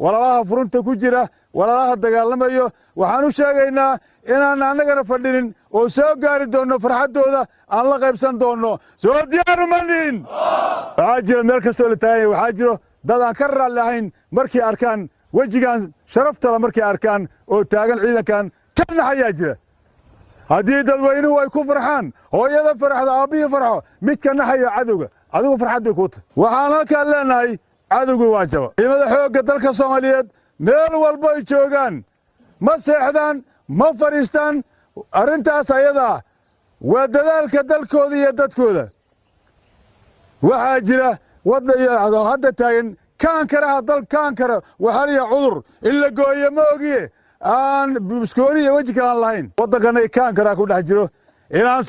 walaalaha furunta ku jira walaalaha dagaalamayo waxaan u sheegaynaa inaan annagana fadhinin oo soo gaari doono farxadooda aan la qaybsan doono soo diyaar uma nihin waxaa jira meel kastoo la taagay waxaa jiro dad aan ka raalli ahayn markii arkaan wejigan sharafta la markii arkaan oo taagan ciidankan ka naxayaa jira haddii dadweynuhu ay ku farxaan hooyada farxda aabbihii farxo midka naxaya cadowga adigu farxad bay kuu tahay waxaan halkaan leenahay cadowgu waa jaba ciidamada xoogga dalka Soomaaliyeed meel walba ay joogaan ma seexdaan ma fariistaan arrintaas ayada waa dadaalka dalkooda iyo dadkooda waxaa jira wadada hadda taagan kaankaraha dal kaankara waxaa la cudur in la gooyo ma ogiye aan biskooni iyo waji kale aan lahayn waddankan ay kaankara ku dhex jiro inaan